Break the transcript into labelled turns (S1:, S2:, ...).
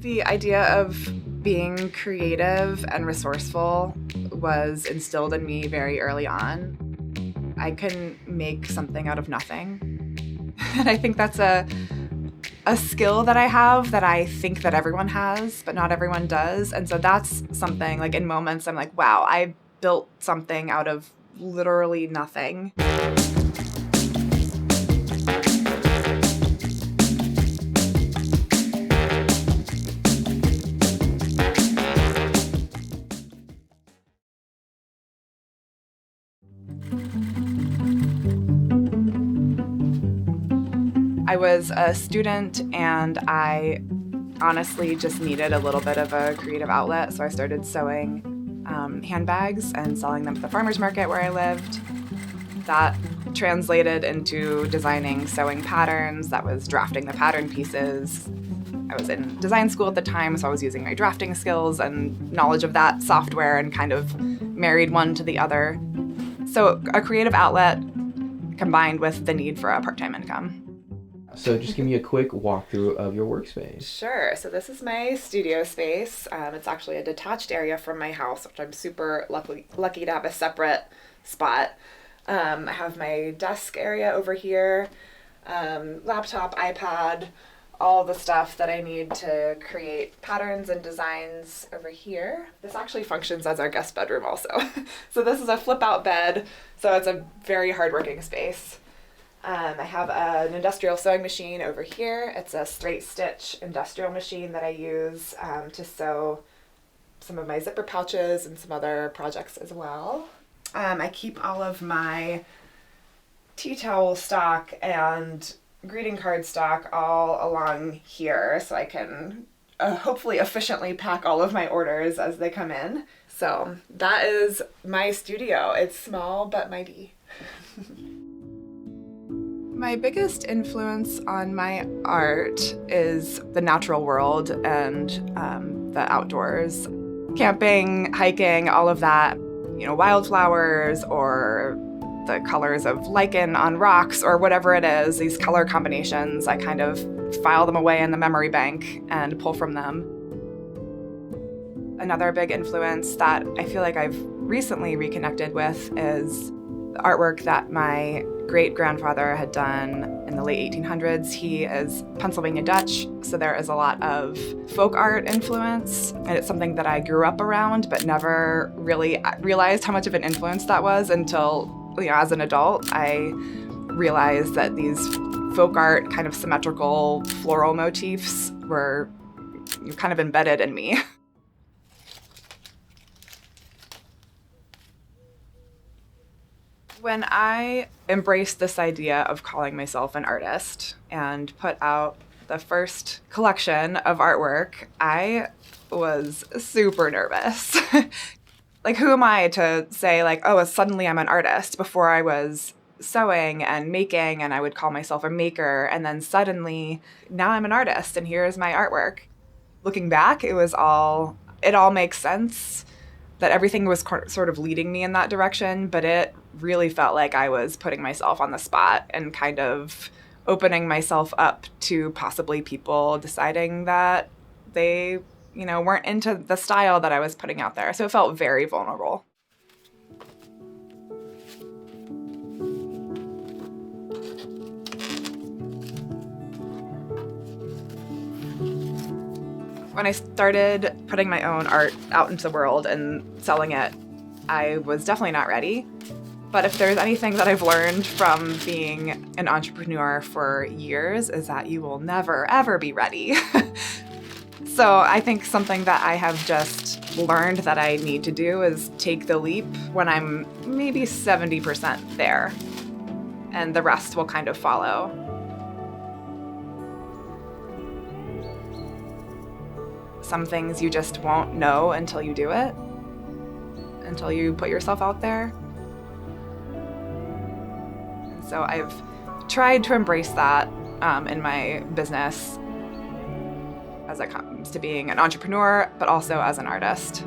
S1: The idea of being creative and resourceful was instilled in me very early on. I can make something out of nothing. And I think that's a skill that I have that I think that everyone has, but not everyone does. And so that's something, like in moments, I'm like, wow, I built something out of literally nothing. I was a student and I honestly just needed a little bit of a creative outlet, so I started sewing handbags and selling them at the farmer's market where I lived. That translated into designing sewing patterns. That was drafting the pattern pieces. I was in design school at the time, so I was using my drafting skills and knowledge of that software and kind of married one to the other. So a creative outlet combined with the need for a part-time income.
S2: So just give me a quick walkthrough of your workspace.
S1: Sure. So this is my studio space. It's actually a detached area from my house, which I'm super lucky to have a separate spot. I have my desk area over here, laptop, iPad, all the stuff that I need to create patterns and designs over here. This actually functions as our guest bedroom also. So this is a flip-out bed, so it's a very hardworking space. I have an industrial sewing machine over here. It's a straight stitch industrial machine that I use to sew some of my zipper pouches and some other projects as well. I keep all of my tea towel stock and greeting card stock all along here so I can hopefully efficiently pack all of my orders as they come in. So that is my studio. It's small but mighty. My biggest influence on my art is the natural world and the outdoors. Camping, hiking, all of that, wildflowers or the colors of lichen on rocks or whatever it is, these color combinations, I kind of file them away in the memory bank and pull from them. Another big influence that I feel like I've recently reconnected with is the artwork that my great-grandfather had done in the late 1800s. He is Pennsylvania Dutch, so there is a lot of folk art influence, and it's something that I grew up around but never really realized how much of an influence that was until, as an adult, I realized that these folk art kind of symmetrical floral motifs were kind of embedded in me. When I embraced this idea of calling myself an artist and put out the first collection of artwork, I was super nervous. Like, who am I to say, suddenly I'm an artist? Before I was sewing and making, and I would call myself a maker, and then suddenly, now I'm an artist, and here's my artwork. Looking back, it all makes sense that everything was sort of leading me in that direction, but it really felt like I was putting myself on the spot and kind of opening myself up to possibly people deciding that they, weren't into the style that I was putting out there. So it felt very vulnerable. When I started putting my own art out into the world and selling it, I was definitely not ready. But if there's anything that I've learned from being an entrepreneur for years is that you will never, ever be ready. So I think something that I have just learned that I need to do is take the leap when I'm maybe 70% there, and the rest will kind of follow. Some things you just won't know until you do it, until you put yourself out there. And so I've tried to embrace that in my business as it comes to being an entrepreneur, but also as an artist.